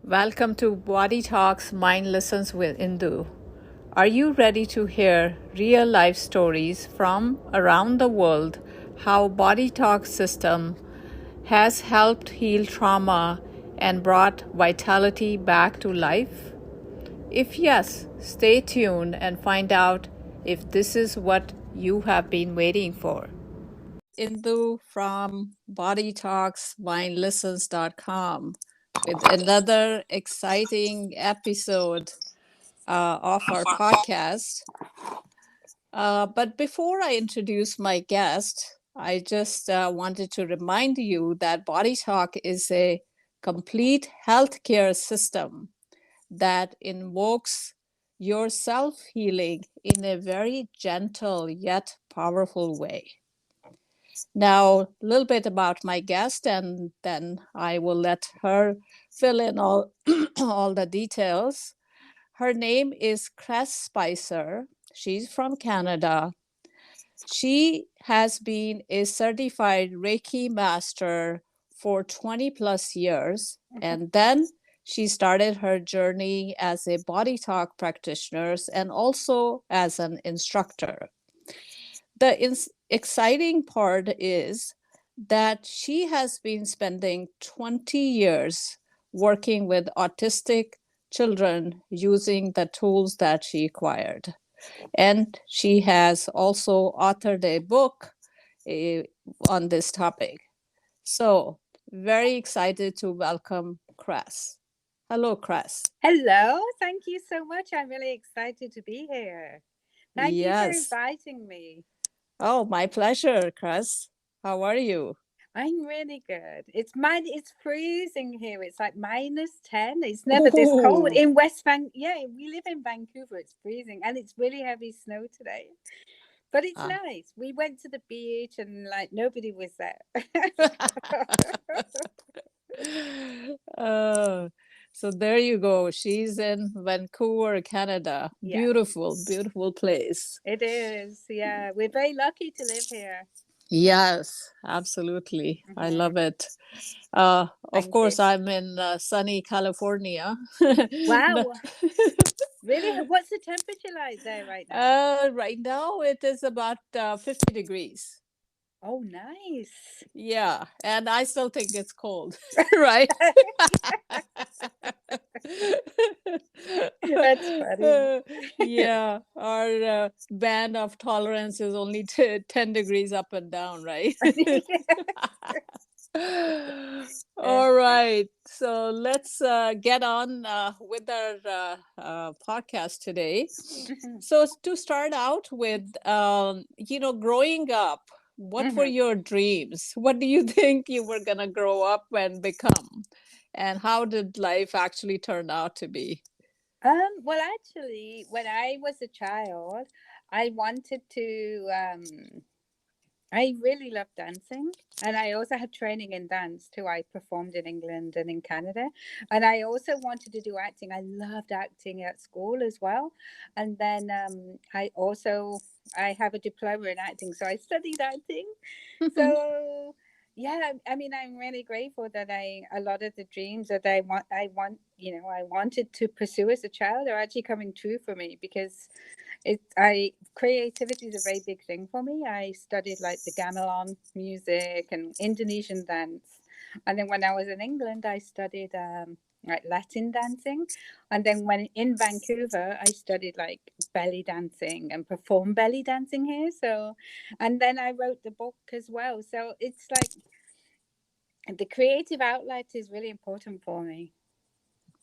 Welcome to Body Talks Mind Lessons with Indu. Are you ready to hear real life stories from around the world how Body Talk system has helped heal trauma and brought vitality back to life? If yes, stay tuned and find out if this is what you have been waiting for. Indu from bodytalksmindlessons.com with another exciting episode of our podcast. But before I introduce my guest, I just wanted to remind you that Body Talk is a complete healthcare system that invokes your self healing in a very gentle yet powerful way. Now, a little bit about my guest, and then I will let her fill in all, all the details. Her name is Cress Spicer. She's from Canada. She has been a certified Reiki master for 20 plus years, and then she started her journey as a body talk practitioner and also as an instructor. The exciting part is that she has been spending 20 years working with autistic children using the tools that she acquired. And she has also authored a book on this topic. So, very excited to welcome Cress. Hello, Cress. Hello, thank you so much. I'm really excited to be here. Thank you for Yes. inviting me. Oh, my pleasure, Cress. How are you? I'm really good. It's freezing here. It's like -10. It's never this cold. In we live in Vancouver. It's freezing and it's really heavy snow today. But it's nice. We went to the beach and like nobody was there. So there you go. She's in Vancouver, Canada. Yeah, Beautiful, beautiful place. it is. Yeah, we're very lucky to live here. Yes, absolutely. I love it. Of Thank you. course, I'm in sunny California. Wow. Really? What's the temperature like there right now? Right now, it is about 50 degrees. Oh, nice. Yeah, and I still think it's cold, right? That's funny. Yeah, our band of tolerance is only 10 degrees up and down, right? All right, so let's get on with our podcast today. So to start out with, growing up, what were your dreams? What do you think you were gonna grow up and become? And how did life actually turn out to be? Well, actually, when I was a child, I wanted to I really love dancing. And I also had training in dance too. I performed in England and in Canada. And I also wanted to do acting. I loved acting at school as well. And then I have a diploma in acting. So I studied acting. So yeah, I mean, I'm really grateful that a lot of the dreams that I wanted to pursue as a child are actually coming true for me because creativity is a very big thing for me. I studied like the gamelan music and Indonesian dance, and then when I was in England, I studied like Latin dancing, and then when in Vancouver, I studied like belly dancing and performed belly dancing here. So, and then I wrote the book as well. So it's like the creative outlet is really important for me.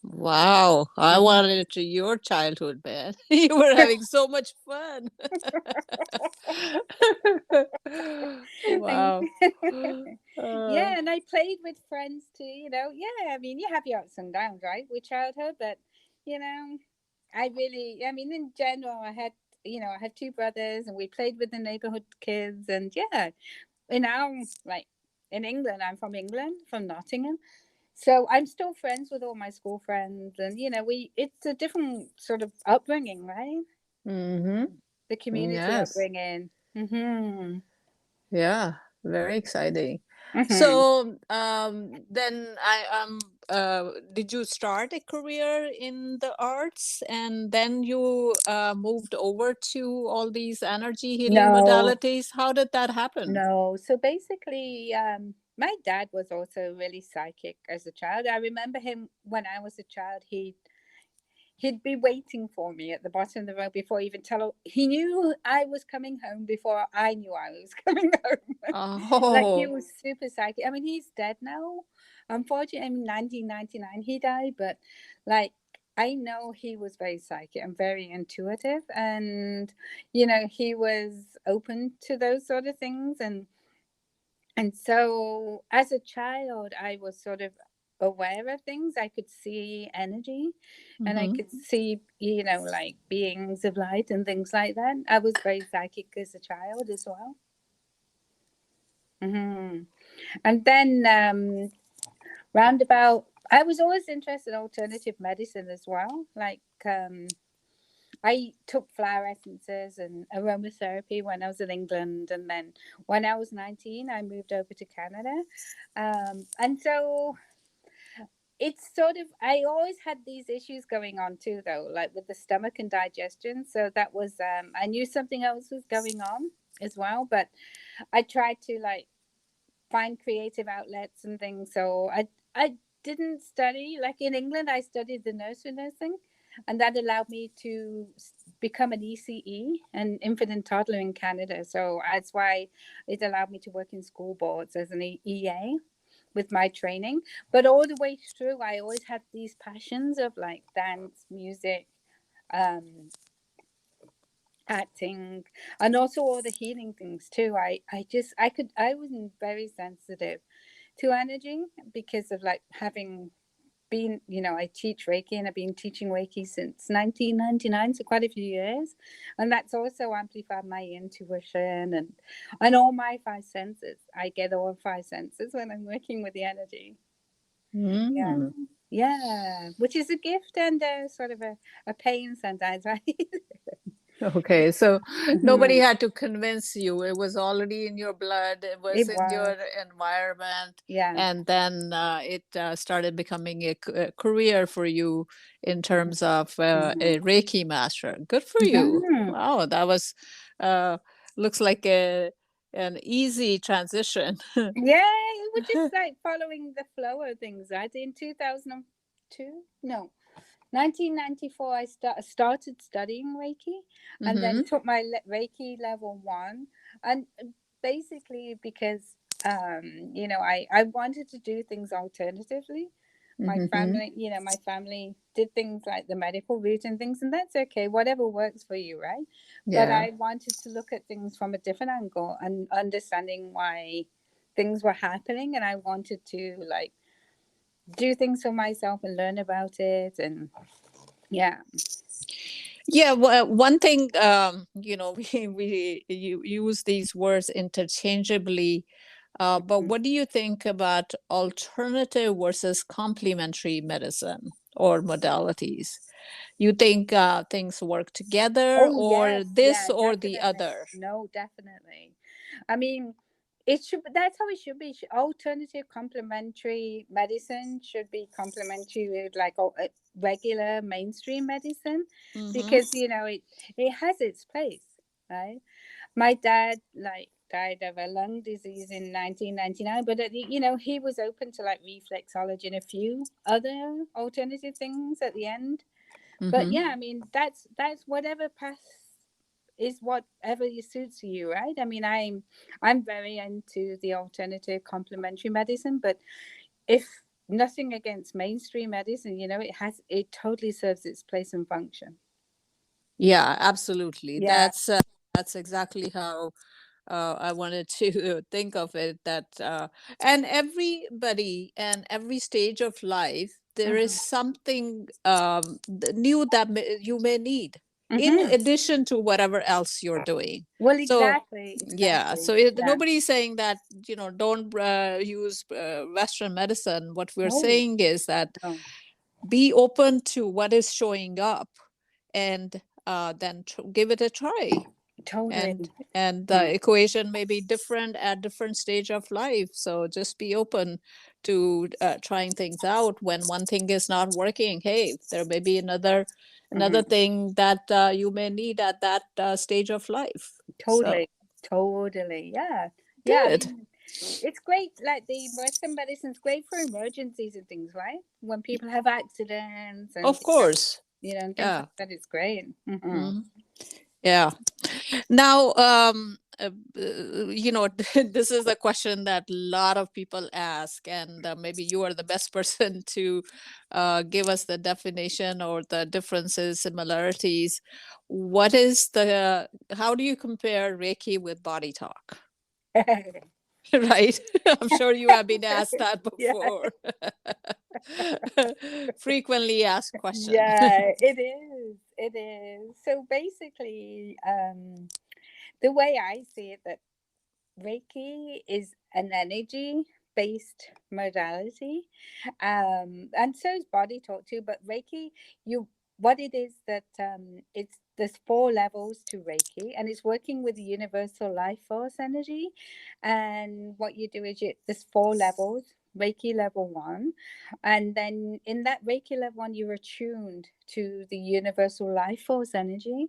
Wow, I wanted it to your childhood, man. You were having so much fun. Wow. Yeah, and I played with friends too, Yeah, I mean, you have your ups and downs, right, with childhood, but you know, I mean, in general, I had two brothers, and we played with the neighborhood kids, and yeah, like in England, I'm from England, from Nottingham, so I'm still friends with all my school friends, and it's a different sort of upbringing, right? Mm-hmm. The community Yes. upbringing. Mm-hmm. Yeah, very exciting. Mm-hmm. So then did you start a career in the arts and then you moved over to all these energy healing No, modalities? How did that happen? no. So basically, my dad was also really psychic as a child. I remember him when I was a child. He'd be waiting for me at the bottom of the road before even tell. He knew I was coming home before I knew I was coming home. Like he Oh, was super psychic. I mean, he's dead now. Unfortunately, in 1999 he died, but like I know he was very psychic and very intuitive, and he was open to those sort of things, and so as a child I was sort of aware of things. I could see energy, and I hmm. could see like beings of light and things like that. I was very psychic as a child as well. And then roundabout, I was always interested in alternative medicine as well. Like I took flower essences and aromatherapy when I was in England, and then when I was 19 I moved over to Canada. And so it's sort of, I always had these issues going on too, though, like with the stomach and digestion. So that was I knew something else was going on as well, but I tried to like find creative outlets and things. So I didn't study like in England. I studied the nursery nursing, and that allowed me to become an ECE, an infant and toddler in Canada. So that's why it allowed me to work in school boards as an EA with my training. But all the way through, I always had these passions of like dance, music, um, acting, and also all the healing things too. I was very sensitive to energy because of like having been, I teach Reiki, and I've been teaching Reiki since 1999, so quite a few years. And that's also amplified my intuition and all my five senses. I get all five senses when I'm working with the energy. Yeah. Mm. Yeah. Which is a gift and sort of a pain sometimes, right? Okay, so nobody Mhm. had to convince you. It was already in your blood, it was It in was. your environment, Yeah. and then it started becoming a career for you in terms of Mm-hmm. a Reiki master. Good for you. Mm-hmm. Wow, that was uh, looks like an easy transition. Yeah, it was just like following the flow of things. I did in 2002. No, 1994. I started studying Reiki, and then Hmm. took my Reiki level 1, and basically because I wanted to do things alternatively. Hmm. My family did things like the medical route and things, and that's okay, whatever works for you, right? But Yeah. I wanted to look at things from a different angle and understanding why things were happening, and I wanted to like do things for myself and learn about it. And yeah. Yeah, well, one thing, we use these words interchangeably, but Mhm. what do you think about alternative versus complementary medicine or modalities? You think things work together, Oh or yes, this yeah, or the definitely. other? No, definitely. I mean, it should. That's how it should be. Alternative complementary medicine should be complementary with like regular mainstream medicine, Mm-hmm. because it has its place, right? My dad like died of a lung disease in 1999, but he was open to like reflexology and a few other alternative things at the end. But Mm-hmm. yeah, I mean, that's whatever path is whatever suits you, right? I mean, I'm very into the alternative complementary medicine, but if nothing against mainstream medicine, it totally serves its place and function. Yeah, absolutely. Yeah. That's exactly how I wanted to think of it. And everybody and every stage of life, there is Mm-hmm. something new that you may need in Mm-hmm. addition to whatever else you're doing. Well, So, exactly, yeah, exactly. so Yeah. nobody's saying that, don't use Western medicine. What we're No, saying is that no. be open to what is showing up and then give it a try. Totally. And Mm. the equation may be different at different stage of life, so just be open to trying things out. When one thing is not working, hey, there may be another Hmm. thing that you may need at that stage of life. So Totally. Totally. Yeah. Yeah. I good. mean, it's great. Like the Western medicine's great for emergencies and things, right? When people have accidents and Of things like, course. and things like Yeah. that, it's great. Hmm. Mhm. Yeah. Now, this is a question that a lot of people ask, and maybe you are the best person to give us the definition or the differences, similarities. How do you compare Reiki with body talk? Right? I'm sure you have been asked that Yeah. before. Frequently asked question. Yeah, it is. It is. So basically, the way I see it, that Reiki is an energy based modality. And so is body talk too. But Reiki, you what it is that it's there's four levels to Reiki, and it's working with the universal life force energy. And what you do is there's four levels. Reiki level one, and then in that Reiki level one, you're attuned to the universal life force energy,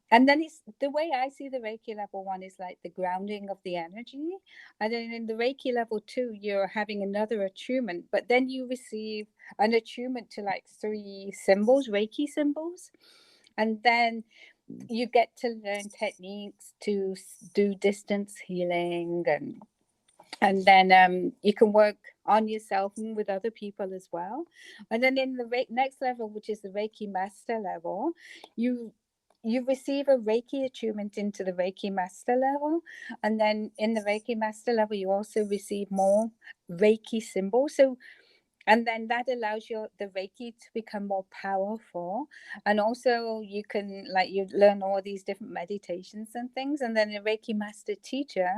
and then it's the way I see the Reiki level one is like the grounding of the energy. And then in the Reiki level two, you're having another attunement, but then you receive an attunement to like three symbols, Reiki symbols. And then you get to learn techniques to do distance healing, and then you can work on yourself and with other people as well. And then in the next level, which is the Reiki master level, you you receive a Reiki attunement into the Reiki master level, and then in the Reiki master level, you also receive more Reiki symbols. So, and then that allows your the Reiki to become more powerful, and also you can like you learn all these different meditations and things, and then the Reiki master teacher,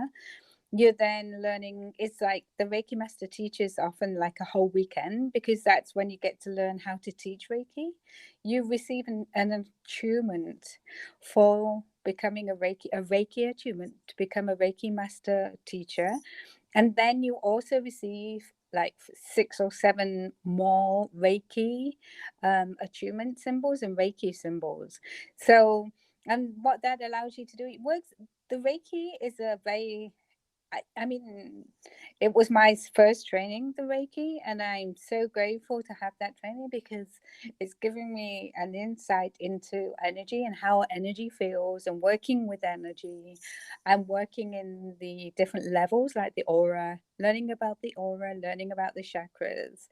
you're then learning. It's like the Reiki master teaches often like a whole weekend, because that's when you get to learn how to teach Reiki. You receive an attunement for becoming a Reiki attunement to become a Reiki master teacher, and then you also receive like six or seven more Reiki attunement symbols and Reiki symbols. So, and what that allows you to do, it works. The Reiki is a very I mean, it was my first training, the Reiki, and I'm so grateful to have that training, because it's giving me an insight into energy and how energy feels, and working with energy, and working in the different levels, like the aura, learning about the chakras.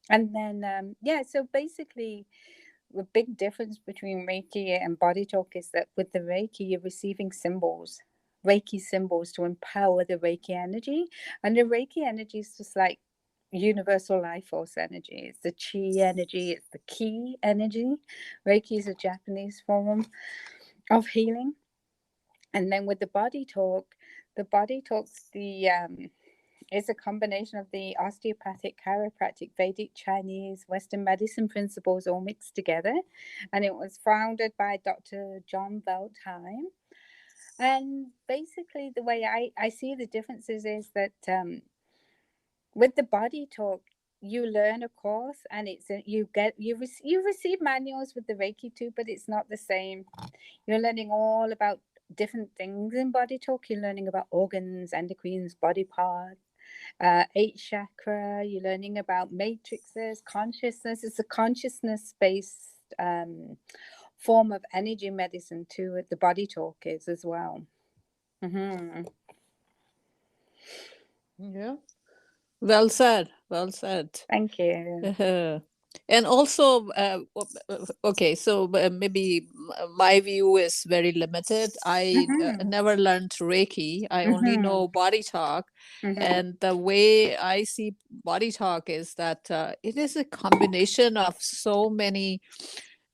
And then, yeah, so basically, the big difference between Reiki and body talk is that with the Reiki, you're receiving symbols, Reiki symbols to empower the Reiki energy. And the Reiki energy is just like universal life force energy. It's the chi energy, it's the ki energy. Reiki is a Japanese form of healing. And then with the body talks is a combination of the osteopathic, chiropractic, Vedic, Chinese, Western medicine principles all mixed together. And it was founded by Dr. John Veltheim. And basically, the way I see the differences is that with the body talk, you learn a course, and you receive manuals with the Reiki too, but it's not the same. You're learning all about different things in body talk. You're learning about organs, endocrines, body parts, eight chakra. You're learning about matrices, consciousness. It's a consciousness based form of energy medicine too. The body talk is as well. Hmm. Yeah. Well said. Well said. Thank you. Uh-huh. And also, okay, so maybe my view is very limited. I Hmm. never learned Reiki. I only Hmm. know body talk. Hmm. And the way I see body talk is that it is a combination of so many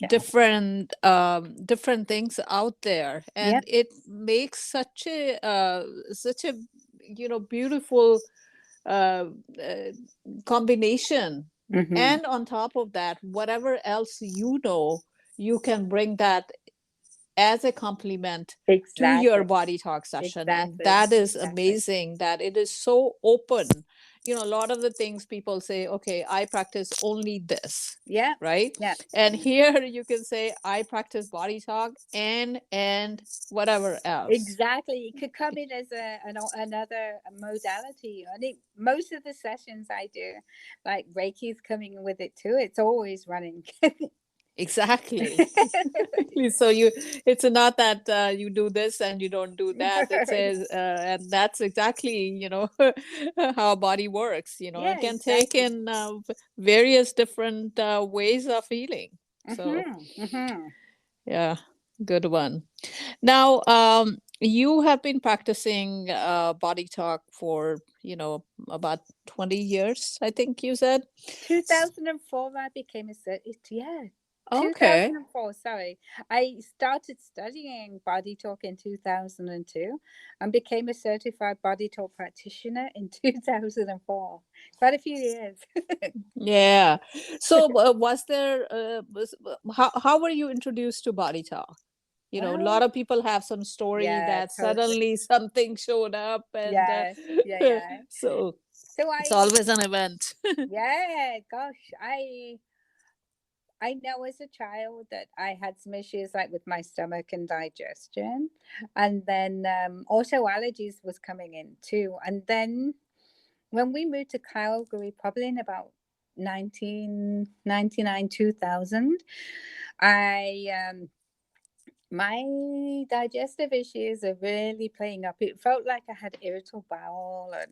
Yeah. different things out there, Yep. and it makes such a beautiful uh, uh, combination. Hmm. And on top of that, whatever else you know, you can bring that as a complement to your Exactly. body talk session. And Exactly. that is Exactly. amazing that it is so open. A lot of the things people say, okay, I practice only this, Yeah. right? Yeah. And here you can say, I practice body talk and whatever else. Exactly. It could come in as another modality. I think most of the sessions I do, like Reiki's coming in with it too. It's always running. Exactly. Exactly. So it's not that you do this and you don't do that. It Right. says, and that's exactly, how body works. Yeah, It can take exactly. in various different ways of healing. So, Mm-hmm. Mm-hmm. yeah, good one. Now, you have been practicing body talk for, about 20 years, I think you said. 2004, I became a yeah. Okay. 2004, sorry. I started studying body talk in 2002 and became a certified body talk practitioner in 2004. Quite a few years. Yeah. So was there how were you introduced to body talk? A lot Well, of people have some story yeah, that totally. suddenly something showed up and Yeah, yeah, yeah. so So it's I, always an event. yeah, gosh, I know as a child that I had some issues like with my stomach and digestion, and then also allergies was coming in too. And then when we moved to Calgary, probably in about 1999, 2000, I my digestive issues are really playing up. It felt like I had irritable bowel, and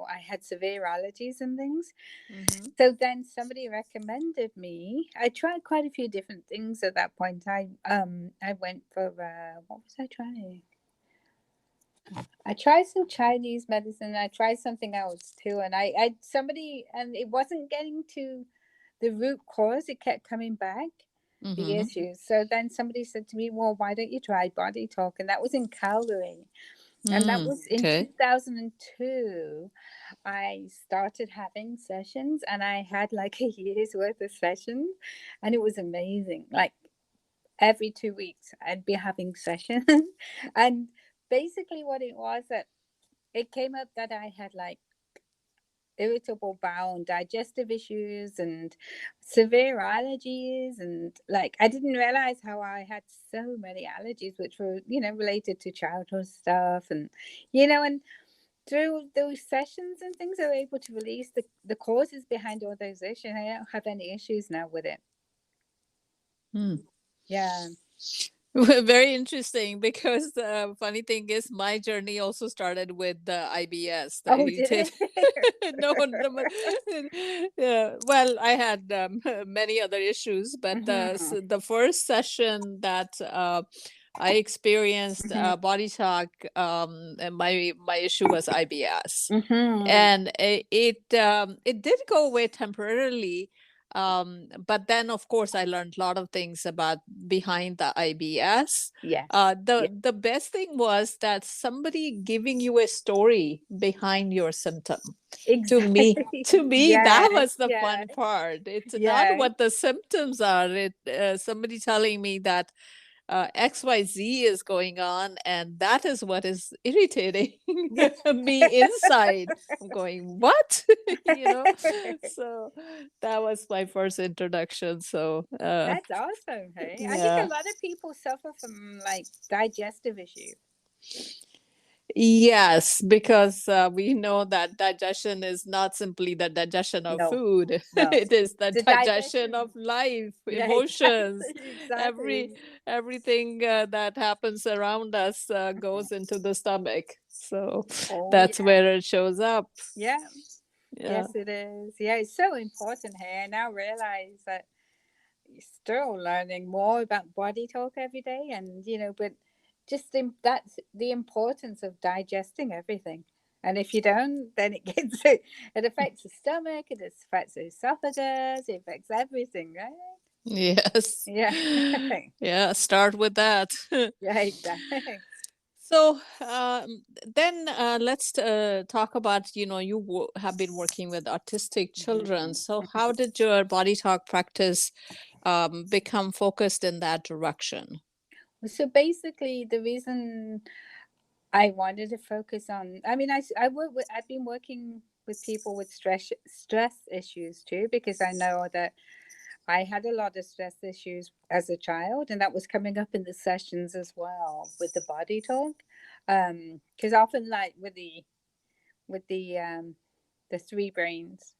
I had severe allergies and things. Hmm. So then somebody recommended me. I tried quite a few different things at that point. I went for what was I trying? I tried some Chinese medicine. I tried something else too, and I somebody, and it wasn't getting to the root cause. It kept coming back, the Hmm. issues. So then somebody said to me, "Well, why don't you try Body Talk?" And that was in Calgary, and that Mm, was in okay. 2002. I started having sessions, and I had like a year's worth of sessions, and it was amazing. Like every 2 weeks, I'd be having sessions, and basically what it was that it came up that I had like irritable bowel and digestive issues and severe allergies, and like I didn't realize how I had so many allergies which were related to childhood stuff, and through those sessions and things I were able to release the causes behind all those issues. I don't have any issues now with it. Hmm. Yeah. Very interesting because the funny thing is my journey also started with the IBS, the Oh, did irritated. it? No, no, yeah, well, I had many other issues, but Hmm. the first session that I experienced Hmm. body talk, and my issue was IBS, Hmm. and it did go away temporarily, but then of course I learned a lot of things about behind the IBS. Yes. The Yeah. the best thing was that somebody giving you a story behind your symptom. To me, Exactly. to me, that Yes. was the Yeah. fun part. It's not Yeah. what the symptoms are. Somebody telling me that XYZ is going on, and that is what is irritating Yeah. me inside. I'm going, what? you know? So that was my first introduction. So, That's awesome. Hey, I think a yeah. lot of people suffer from like digestive issues. Yes, because we know that digestion is not simply the digestion of No, food, no. it is the The digestion of digestion. life, Yeah, exactly. emotions, Exactly. every everything that happens around us Mhm. goes into the stomach. So Oh, that's yeah. where it shows up. Yeah. Yeah. Yes, it is. Yeah, it's so important here. I now realize that you're still learning more about body talk every day, and but just that's the importance of digesting everything. And if you don't, then it gets it affects the stomach, it affects the esophagus, it affects everything, right? Yes. Yeah. Yeah, start with that. Yeah, exactly. So then let's talk about, you have been working with autistic children. Mhm. So how did your body talk practice become focused in that direction? So basically, the reason I wanted to focus on, I mean, I work with, I've been working with people with stress issues too, because I know that I had a lot of stress issues as a child, and that was coming up in the sessions as well with the body talk. Because often, like with the three brains,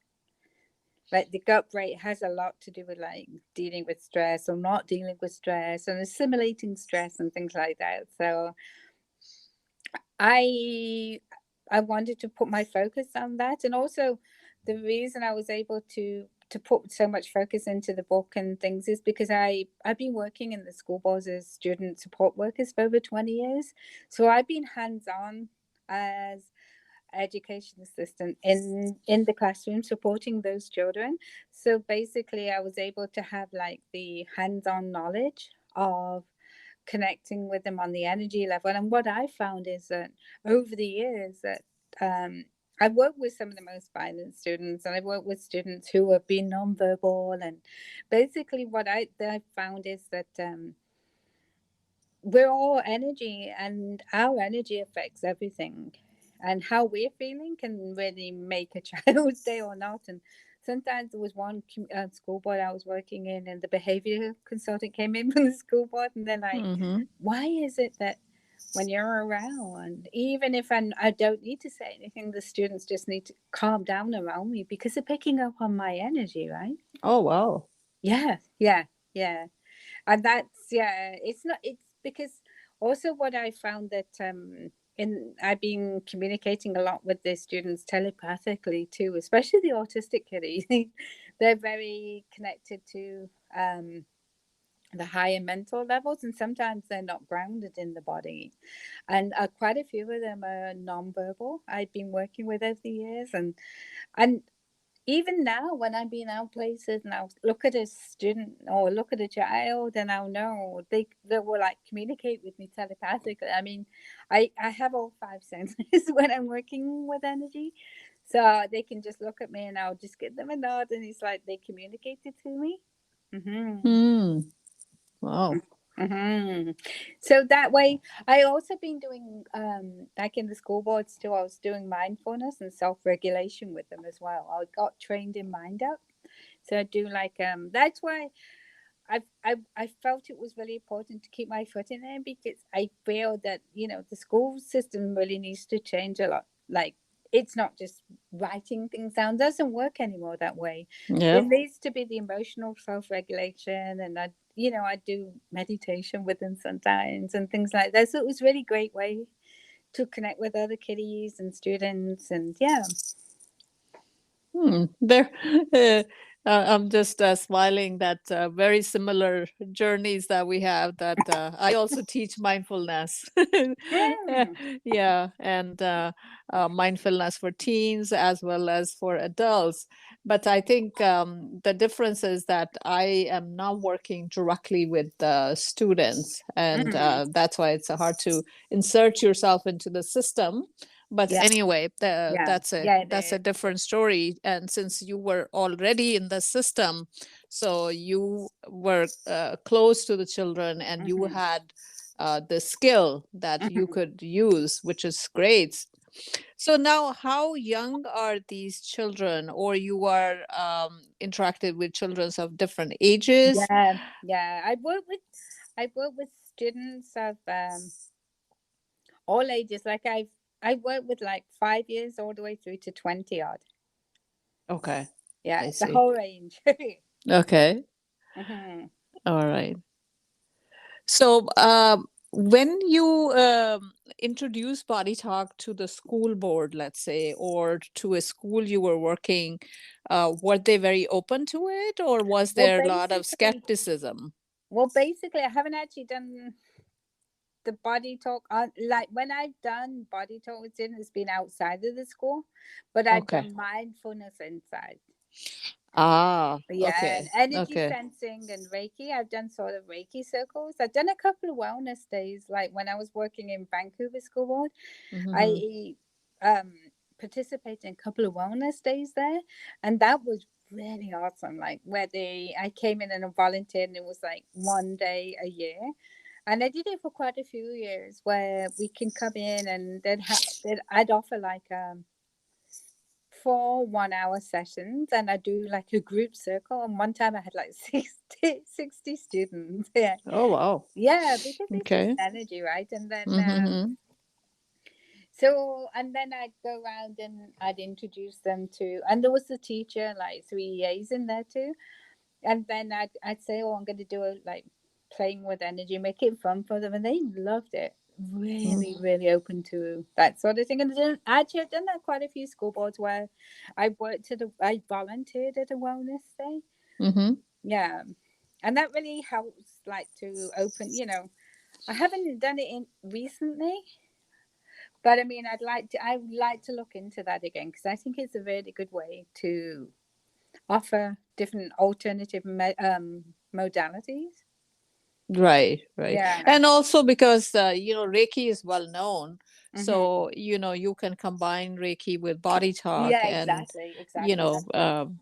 like the gut brain has a lot to do with like dealing with stress or not dealing with stress and assimilating stress and things like that. So I I wanted to put my focus on that, and also the reason I was able to put so much focus into the book and things is because I've been working in the school boards as student support workers for over 20 years, so I've been hands on as education assistant in the classroom supporting those children. So basically I was able to have like the hands-on knowledge of connecting with them on the energy level. And what I found is that over the years that I've worked with some of the most violent students, and I've worked with students who have been nonverbal. And basically, what I found is that we're all energy, and our energy affects everything. And how we're feeling can really make a child's day or not. And sometimes there was one school board I was working in, and the behavior consultant came in from the school board, and they're like, Mm-hmm. why is it that when you're around, even if I don't need to say anything, the students just need to calm down around me because they're picking up on my energy, right? Oh, wow. Yeah, yeah, yeah. And that's, yeah, it's not, it's because also what I found that in I've been communicating a lot with the students telepathically too, especially the autistic kiddies. They're very connected to the higher mental levels, and sometimes they're not grounded in the body. And quite a few of them are nonverbal. I've been working with over the years, and even now when I'm being out places and I'll look at a student or look at a child, and I'll know they will like communicate with me telepathically. I mean, I have all five senses when I'm working with energy. So they can just look at me and I'll just give them a nod, and it's like they communicated to me. Mm-hmm. Hmm. Wow. Mm-hmm. So that way, I also been doing like in the school boards too. I was doing mindfulness and self-regulation with them as well. I got trained in Mind Up, so I do like That's why I felt it was really important to keep my foot in there, because I feel that the school system really needs to change a lot. Like, it's not just writing things down; doesn't work anymore that way. There Yep. needs to be the emotional self-regulation, and I do meditation with them sometimes and things like that. So it was really great way to connect with other kiddies and students, and yeah. Hmm. There, I'm just smiling that very similar journeys that we have. That I also teach mindfulness. Mm, Yeah, and mindfulness for teens as well as for adults. But I think the difference is that I am now working directly with students, and mm, that's why it's hard to insert yourself into the system. But yeah, anyway, yeah, yeah, it that's a is. different story. And since you were already in the system, so you were close to the children, and you Mm-hmm, had the skill that you mm-hmm. could use, which is great. So now, how young are these children, or you are interacted with children of different ages? Yeah, yeah. I work with students of all ages. Like I work with like 5 years all the way through to 20 odd. Okay, Yeah, I the see. whole range. Okay, Hmm. all right. So, when you introduce Body Talk to the school board, let's say, or to a school you were working, were they very open to it, or was Well, there a lot of basically, skepticism? I haven't actually done the body talk on, like when I've done body talk with students, it's been outside of the school, but I've Okay. done mindfulness inside. Ah, Yeah, and okay, energy okay. sensing and Reiki. I've done sort of Reiki circles. I've done a couple of wellness days, like when I was working in Vancouver School Board. Mm-hmm. I um participated in a couple of wellness days there, and that was really awesome. Like where I came in and I volunteered, and it was like one day a year, And I did it for quite a few years, where we can come in and then I'd offer like 4 1-hour sessions, and I do like a group circle. And one time I had like 60 students. Yeah. Oh, wow. Yeah, because it's just Okay. energy, right? And then Mm-hmm. and then I'd go around and I'd introduce them to, and there was a teacher, like 3 EAs in there too. And then I'd say, oh, I'm going to do a like playing with energy, make it fun for them, and they loved it. Really, really open to that sort of thing. And actually, I've done that quite a few school boards where I volunteered at a wellness day. Mm-hmm. Yeah, and that really helps, like to open. I haven't done it in recently, but I mean, I would like to look into that again, because I think it's a really good way to offer different alternative modalities. Right, right. Yeah. And also because, Reiki is well known. Hmm. So, you can combine Reiki with body talk Yeah, and, exactly. you Exactly. know,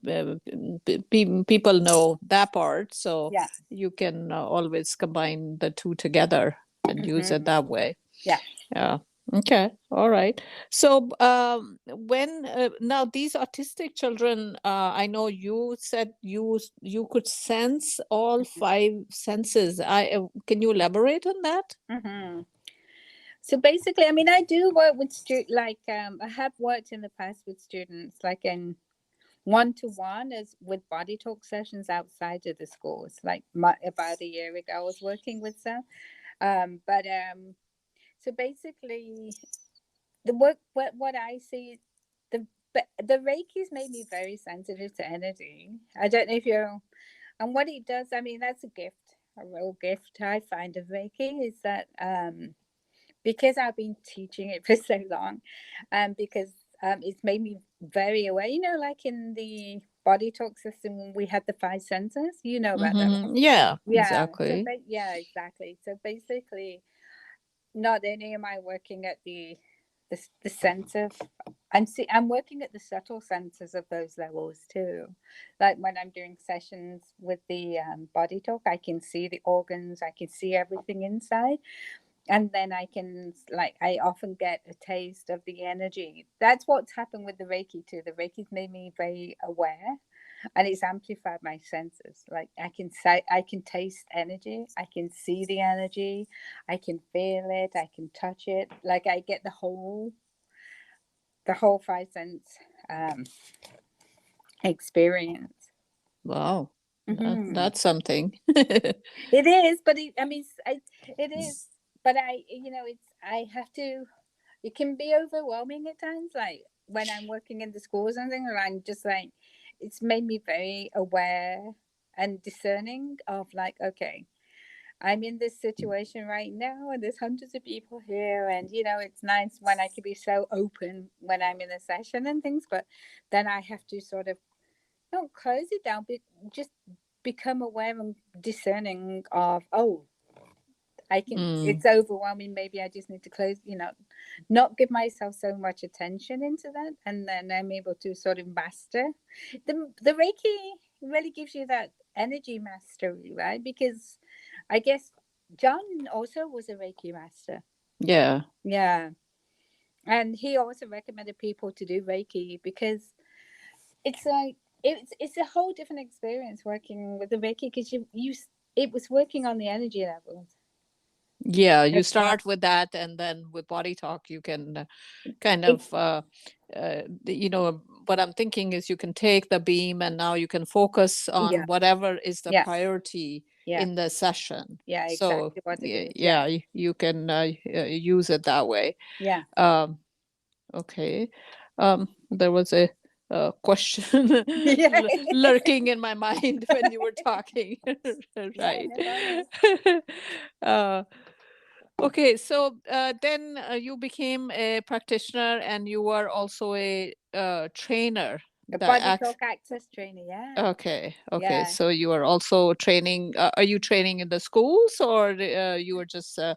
That's it. people know that part. So Yeah. you can always combine the two together and use it Hmm. that way. Yeah. Yeah. Okay. All right. So, when now these autistic children, I know you said you could sense all five senses. Can you elaborate on that? Hmm. So basically, I mean, I do work with I have worked in the past with students, like in one-to-one, as with body talk sessions outside of the schools. Like about a year ago, I was working with some. But So basically, the work what I see, the Reiki's made me very sensitive to energy. I don't know if you're, and what it does. I mean, that's a gift, a real gift. I find of Reiki is that because I've been teaching it for so long, because it's made me very aware. Like in the body talk system, when we had the five senses, you know about that, right? Mm-hmm. Yeah, Yeah. exactly. Yeah, exactly. So basically, not only am I working at the sense of, I'm working at the subtle senses of those levels too. Like when I'm doing sessions with the body talk, I can see the organs, I can see everything inside, and then I often get a taste of the energy. That's what's happened with the Reiki too. The Reiki's made me very aware, and it's amplified my senses. Like I can taste energy, I can see the energy, I can feel it, I can touch it. Like I get the whole five sense um experience. Wow. Hmm. That's something. It is, but I mean, it is, but I have to. It can be overwhelming at times, like when I'm working in the schools and things, and I'm just like, it's made me very aware and discerning of, like, okay, I'm in this situation right now, and there's hundreds of people here, and it's nice when I can be so open when I'm in a session and things, but then I have to sort of not close it down, but just become aware and discerning of, oh, Mm, it's overwhelming. Maybe I just need to close, not give myself so much attention into that. And then I'm able to sort of master. The Reiki really gives you that energy mastery, right? Because I guess John also was a Reiki master. yeah. Yeah. And he also recommended people to do Reiki because it's like, it's a whole different experience working with the Reiki, because it was working on the energy levels Yeah, you as well. start with that, and then with body talk, you can kind It, of what I'm thinking is you can take the beam and now you can focus yeah. on whatever is the Yeah. priority Yeah. in the session. Yeah, So exactly what it is. Yeah. yeah, you can use it that way. Yeah. um, okay. There was a question Yeah. lurking in my mind when you were talking. Yeah, Right. no bother. uh, Okay, so then you became a practitioner and you were also a trainer. A The body act. talk access trainer. Yeah. Okay, okay. Yeah. So you are also training. Are you training in the schools, or you were just Um,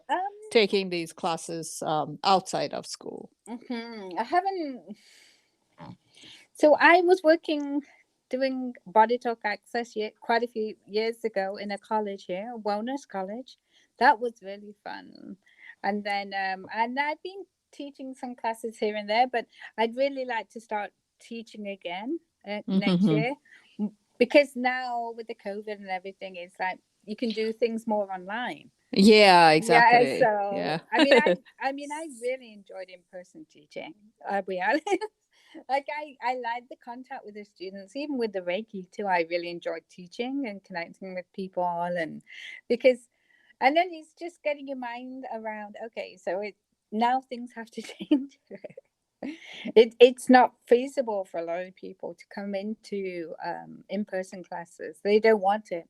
taking these classes outside of school? I haven't. So I was working doing body talk access quite a few years ago in a college here, a wellness college. That was really fun. And then and I've been teaching some classes here and there, but I'd really like to start teaching again next Mm-hmm. year. Because now with the COVID and everything, it's like you can do things more online. Yeah, Yeah, exactly. so Yeah. I really enjoyed in-person teaching. I'll be honest. Like I like the contact with the students, even with the Reiki too. I really enjoyed teaching and connecting with people, and because and then it's just getting your mind around, okay, so it now things have to change. It's not feasible for a lot of people to come into in-person classes. They don't want it.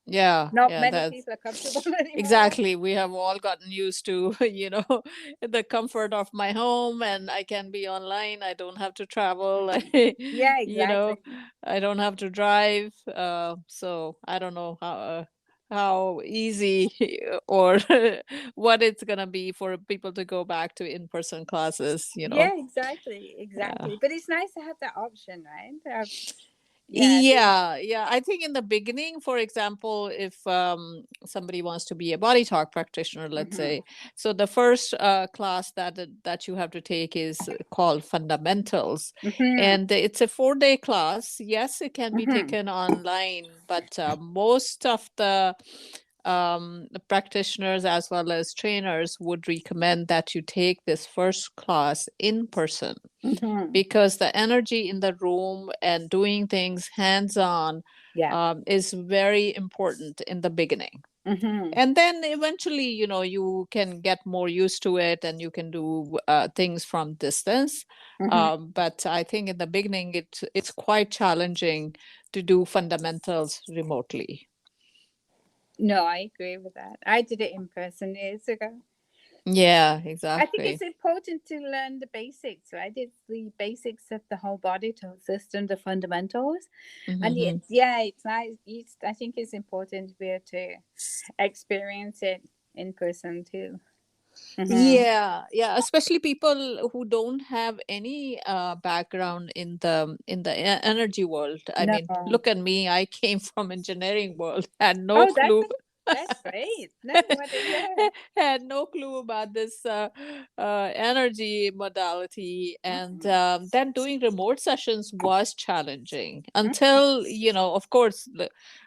Yeah, Not yeah, many that's people are comfortable anymore. exactly. We have all gotten used to, the comfort of my home, and I can be online. I don't have to travel. Yeah, You know, exactly. I don't have to drive. So I don't know how easy or what it's gonna be for people to go back to in-person classes, you know. Yeah, exactly, Yeah. exactly. But it's nice to have that option, right? Yeah, the Yeah, yeah. I think in the beginning, for example, if somebody wants to be a body talk practitioner, let's hmm say, so the first class that you have to take is called fundamentals, hmm and it's a 4 day class. Yes, it can be hmm taken online, but most of the practitioners as well as trainers would recommend that you take this first class in person hmm because the energy in the room and doing things hands on yeah, is very important in the beginning. hmm And then eventually, you can get more used to it and you can do things from distance. hmm But I think in the beginning, it's quite challenging to do fundamentals remotely. No, I agree with that. I did it in person years ago. Yeah, I think it's exactly. important to learn the basics, right? It's the basics of the whole body to system, the fundamentals. And Hmm. yeah, it's nice. I think it's important to be able to experience it in person too. hmm Yeah, yeah, especially people who don't have any background in the energy world. I No. mean, look at me. I came from engineering world, had no Oh, clue. that's great. No, what? Yeah. Had no clue about this energy modality, and Mhm. then doing remote sessions was challenging until, of course,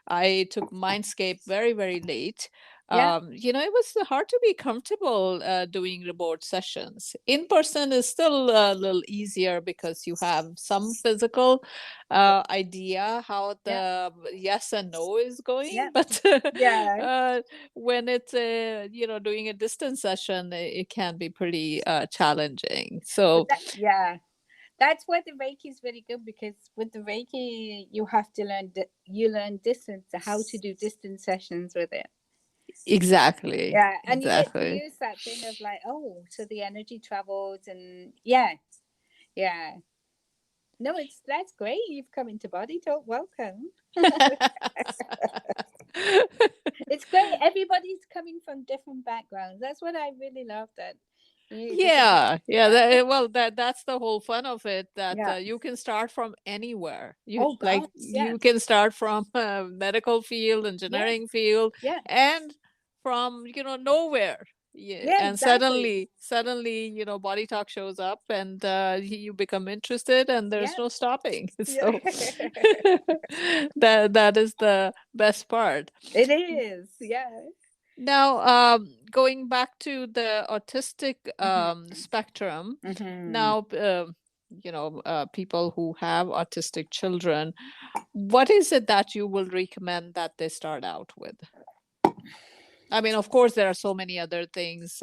I took Mindscape very, very late. Yeah. It was hard to be comfortable doing remote sessions. In person is still a little easier because you have some physical idea how Yeah. the yes and no is going, Yeah. but Yeah. when it's doing a distance session, it can be pretty challenging. But So yeah, that's where the Reiki is really good because with the Reiki, you have to you learn distance, how to do distance sessions with it. exactly, Yeah. And you get to exactly. use that thing of like, oh, so the energy travels and yeah. Yeah. No, that's great. You've come into Body Talk. Welcome. It's great. Everybody's coming from different backgrounds. That's what I really love. That because Yeah, yeah. yeah, Well, that's the whole fun of it. That yeah. you can start from anywhere. You Oh like gosh, yeah, you can start from medical field, yeah, engineering field, yeah, and from nowhere. Yeah, yeah. and Exactly. suddenly, Body Talk shows up, and you become interested, and there's Yeah, no stopping. yeah. So that is the best part. It is. Yeah. Now, going back to the autistic hmm spectrum, hmm now, people who have autistic children, what is it that you will recommend that they start out with? I mean, of course, there are so many other things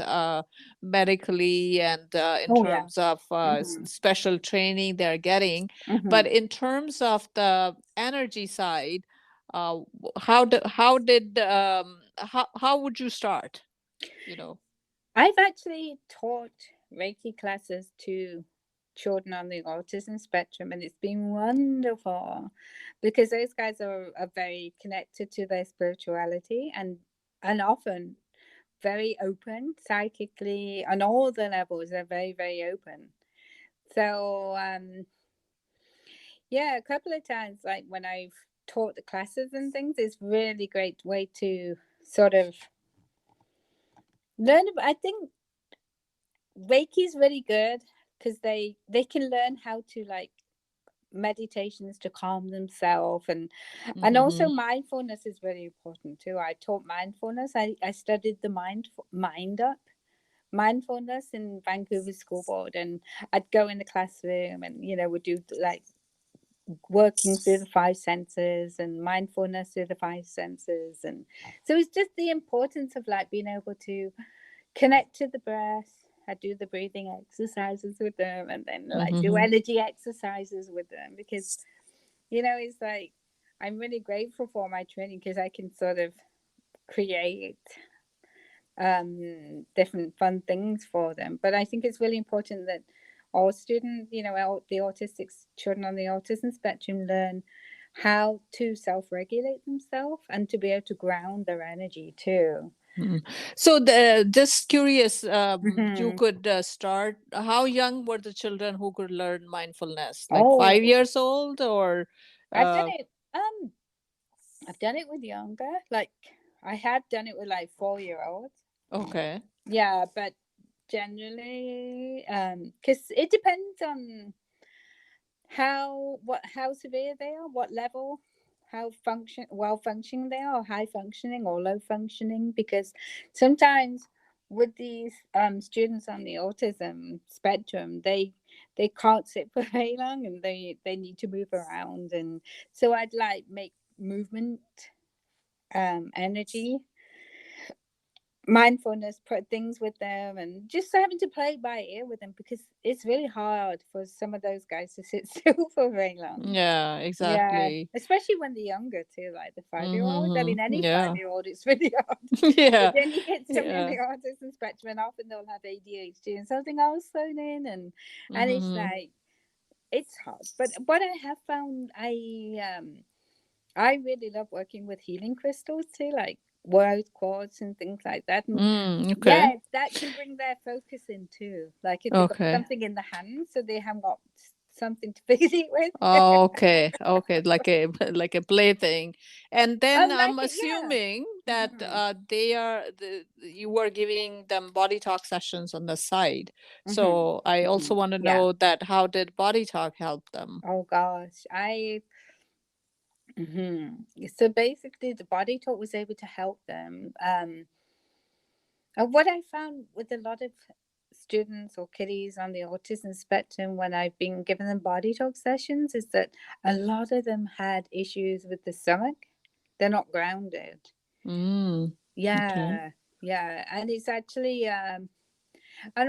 medically and in Oh yeah. terms of hmm special training they're getting, but hmm in terms of the energy side, how would you start? You know. I've actually taught Reiki classes to children on the autism spectrum, and it's been wonderful because those guys are very connected to their spirituality and often very open psychically on all the levels. They're very, very open. So, yeah, a couple of times, like when I've taught the classes and things, it's really great way to sort of I think Reiki is really good because they can learn how to like meditations to calm themselves, and also Mm-hmm. mindfulness is very important too. I taught mindfulness. I studied the mind up mindfulness in Vancouver School Board, and I'd go in the classroom and we'd do like working through the five senses and mindfulness through the five senses. And so it's just the importance of like being able to connect to the breath. I do the breathing exercises with them, and then like do Mm-hmm. energy exercises with them, because it's like I'm really grateful for my training because I can sort of create different fun things for them. But I think it's really important that all students, the autistic children on the autism spectrum, learn how to self-regulate themselves and to be able to ground their energy too. Mm. So, just curious, you Hmm. could start. How young were the children who could learn mindfulness? Like Oh, 5 years old, or I've done uh, it. I've done it with younger. Like I have done it with like 4 year olds. okay. Yeah, but generally, because it depends on how severe they are, what level, how well functioning they are, or high functioning or low functioning. Because sometimes with these students on the autism spectrum, they can't sit for very long, and they need to move around. And so I'd like make movement, energy, mindfulness, put things with them, and just having to play by ear with them, because it's really hard for some of those guys to sit still for very long. Yeah, Yeah, exactly. especially when they're younger too, like the 5 year old. I mean, Mm-hmm. any Yeah. 5 year old, it's really hard. But Yeah. then you get somebody on the Yeah. autism spectrum, and often they'll have ADHD and something else thrown in, and it's Mm-hmm. like it's hard. But what I have found, I really love working with healing crystals too, like world quartz and things like that. And Okay. yeah, that can bring their focus in too. Like if they've got Okay. something in the hand, so they haven't got something to fix it with. Okay, okay, like a like a plaything. And then Like I'm it, yeah. assuming that Hmm. you were giving them body talk sessions on the side. Hmm. So I Hmm. also want to Yeah. know that how did body talk help them? Oh gosh, So basically, the body talk was able to help them. And what I found with a lot of students or kiddies on the autism spectrum when I've been giving them body talk sessions is that a lot of them had issues with the stomach. They're not grounded. Mm, okay. Yeah, yeah. And it's actually, and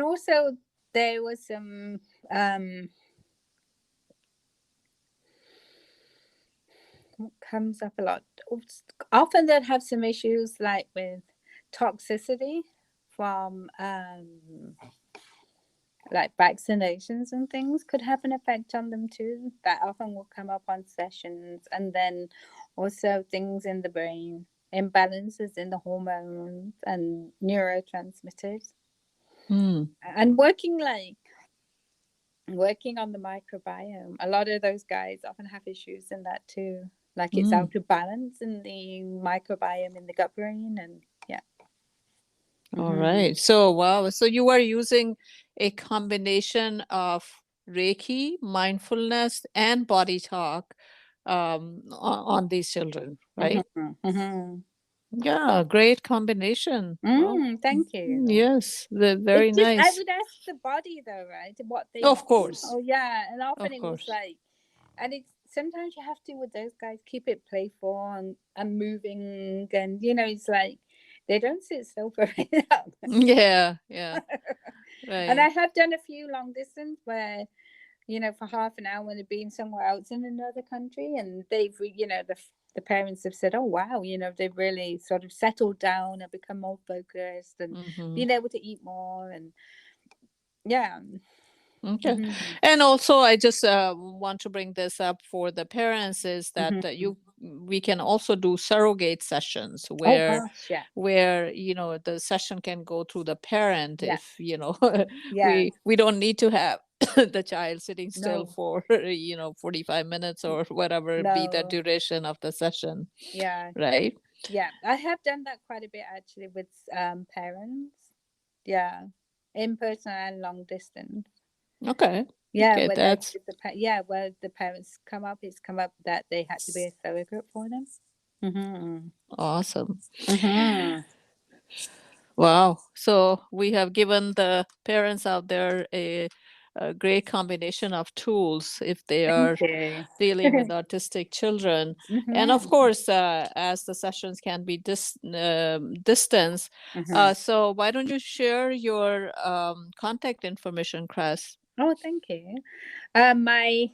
also there was some, um, what comes up a lot. Often they'd have some issues like with toxicity from, like vaccinations and things could have an effect on them too. That often will come up on sessions. And then also things in the brain, imbalances in the hormones and neurotransmitters. Mm, And working on the microbiome, a lot of those guys often have issues in that too. Like it's mm. out of balance in the microbiome in the gut brain, and yeah. All Hmm. right. So wow. So you were using a combination of Reiki, mindfulness, and body talk on these children, Hmm. right? Hmm. Yeah, great combination. Well, Thank you. yes, very It's just I nice. would ask the body though, right? What they Of want. course, Oh yeah, and often of it was course. like, and it's sometimes you have to with those guys keep it playful and moving, and it's like they don't sit still for very long. Yeah, yeah, And I right. have done a few long distance where for half an hour when they've been somewhere else in another country, and the parents have said, "Oh wow, they've really sort of settled down and become more focused and Mm-hmm. being able to eat more and yeah." Okay. Mhm. And also, I just want to bring this up for the parents is that Mhm. we can also do surrogate sessions Oh where gosh, yeah. the session can go through the parent Yeah. if Yeah. we don't need to have the child sitting still No. for 45 minutes or whatever be the No. duration of the session, Yeah. right? Yeah. I have done that quite a bit actually with parents. Yeah, in person and long distance. Okay. Yeah, Okay, where that's yeah, where the parents come up, it's come up that they had to be a surrogate for them. Mhm. awesome. Mhm. Wow. So we have given the parents out there a great combination of tools if they Thank are you. dealing with autistic children. And of Mhm. course, as the sessions can be distance, Mhm. so why don't you share your contact information, Cress? Oh, thank you. My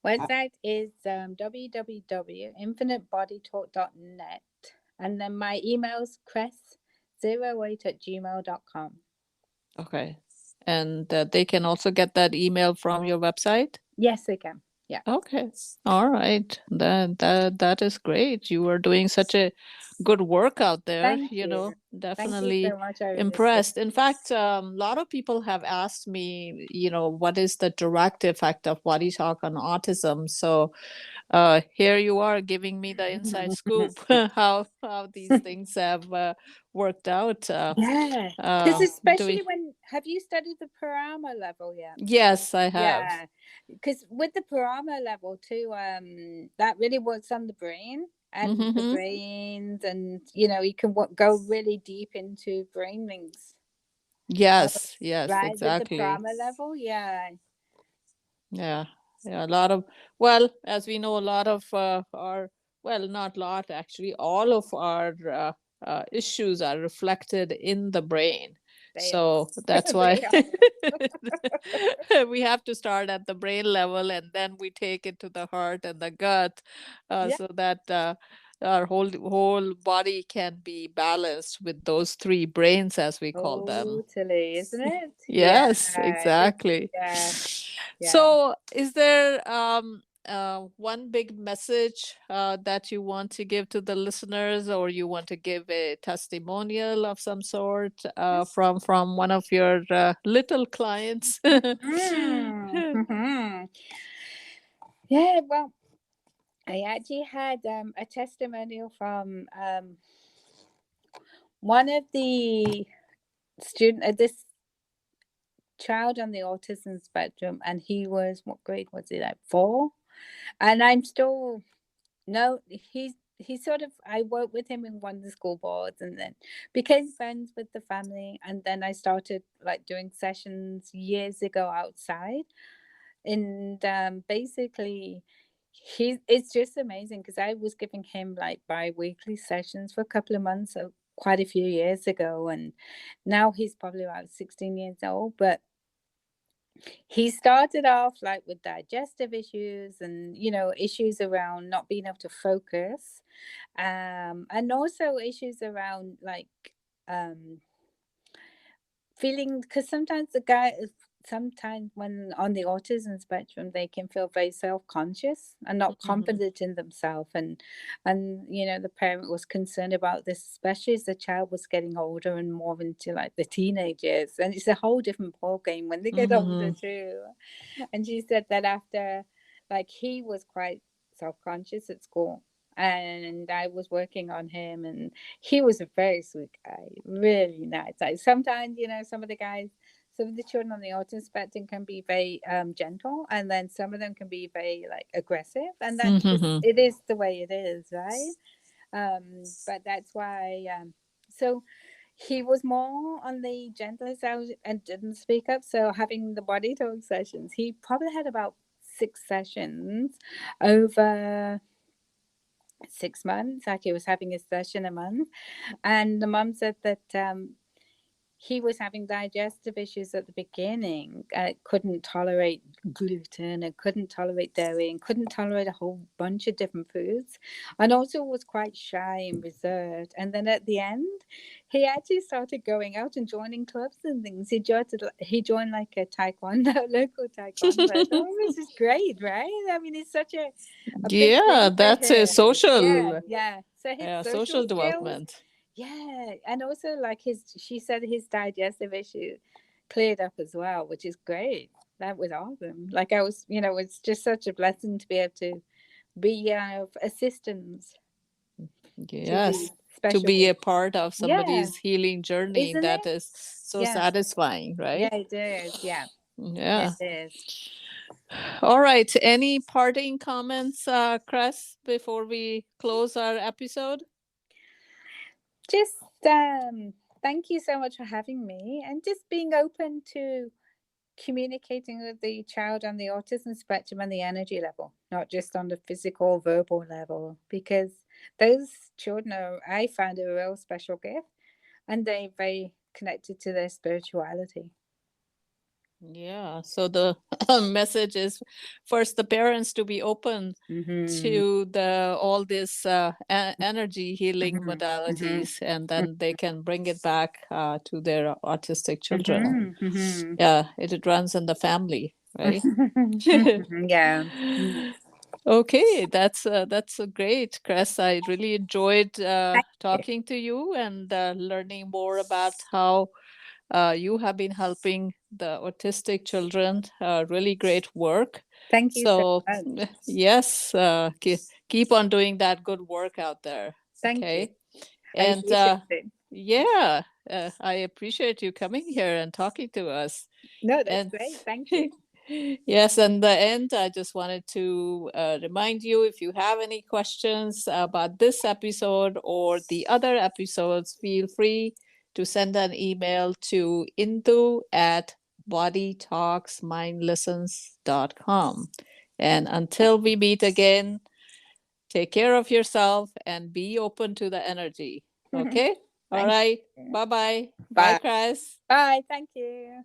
website is www.infinitebodytalk.net, and then my email's cress08@gmail.com. Okay. And they can also get that email from your website? Yes, I can. Yeah. Okay. All right. That is great. You are doing such a good work out there, Thank you. Thank you definitely so much. I really impressed. appreciate In fact, a lot of people have asked me, what is the direct effect of body talk on autism? So, here you are giving me the inside it. scoop how these things have worked out. Yeah, because Uh, do especially we? when have you studied the Parama level yet? Yes, I have. Yeah, because with the Parama level too, that really works on the brain and the Mm-hmm. brains, and you can go really deep into brain links. Uh, Yes, yes, right with the exactly. Parama level, yeah, Yeah, yeah, a lot of, well, as we know, a lot of our, well, not lot, actually, all of our issues are reflected in the brain. they are, So that's why they are. we have to start at the brain level and then we take it to the heart and the gut, Yeah, so that our whole body can be balanced with those three brains, as we call them. totally, isn't it? Yeah, Yes, exactly. yeah, yeah. So, is there one big message that you want to give to the listeners, or you want to give a testimonial of some sort from one of your little clients? Mhm. Yeah, well, I actually had a testimonial from one of the this child on the autism spectrum, and he was, what grade was he, like 4? And I'm still, no, he's sort of, I worked with him in one of the school boards, and then became friends with the family, and then I started like doing sessions years ago outside. And basically it's just amazing because I was giving him like bi-weekly sessions for a couple of months, so quite a few years ago, and now he's probably about 16 years old. But he started off like with digestive issues, and issues around not being able to focus, and also issues around like um feeling, because sometimes when on the autism spectrum they can feel very self-conscious and not Mhm. confident in themselves, and the parent was concerned about this, especially as the child was getting older and more into like the teenage years, and it's a whole different ball game when they get older Mhm. too. And she said that after, like, he was quite self-conscious at school, and I was working on him, and he was a very sweet guy, really nice. Like, sometimes, some of the guys, some of the children on the autism spectrum can be very gentle, and then some of them can be very like aggressive, and that's just, Mhm. it is the way it is, right? But that's why, so he was more on the gentler side and didn't speak up. So having the body talk sessions, he probably had about 6 sessions over 6 months. Like, he was having a session a month, and the mum said that he was having digestive issues at the beginning. Couldn't tolerate gluten and couldn't tolerate dairy and couldn't tolerate a whole bunch of different foods, and also was quite shy and reserved. And then at the end, he actually started going out and joining clubs and things. He joined like a taekwondo, local taekwondo. I thought, this is great, right? I mean, it's such a big Yeah, thing for that's a him. Yeah, social, yeah. So his yeah, social social skills, development. yeah, and also like she said his digestive issue cleared up as well, which is great. That was awesome. Like, I was, it's just such a blessing to be able to be of assistance to these Yes, to be special. a part of Yeah, somebody's healing journey, isn't that it? is so Yeah. satisfying, Yeah, right? it is. Yeah. Yeah, Yeah. it is. All right. Any parting comments, Cress, before we close our episode? Just thank you so much for having me, and just being open to communicating with the child on the autism spectrum and the energy level, not just on the physical verbal level, because those children are, I found, a real special gift, and they're very connected to their spirituality. Yeah. So the message is first the parents to be open Mm-hmm. to the all this energy healing Mm-hmm. Mm-hmm. modalities, and then they can bring it back to their autistic children. Mm-hmm. Mm-hmm. Yeah, it runs in the family, right? Yeah. Mm. Okay, that's a great, Chris. I really enjoyed Thank you. talking to you and learning more about how you have been helping the autistic children. Really great work. Thank you so So much. yes, keep on doing that good work out there. Thank you. Okay, I and appreciate it. yeah, I appreciate you coming here and talking to us. No, that's And great. Thank you. yes, in the end, I just wanted to remind you, if you have any questions about this episode or the other episodes, feel free to send an email to indu@bodytalksmindlessons.com. And until we meet again, take care of yourself and be open to the energy. Okay? All Thank right. you. Bye bye. Bye, Bye. Chris. Bye. Thank you.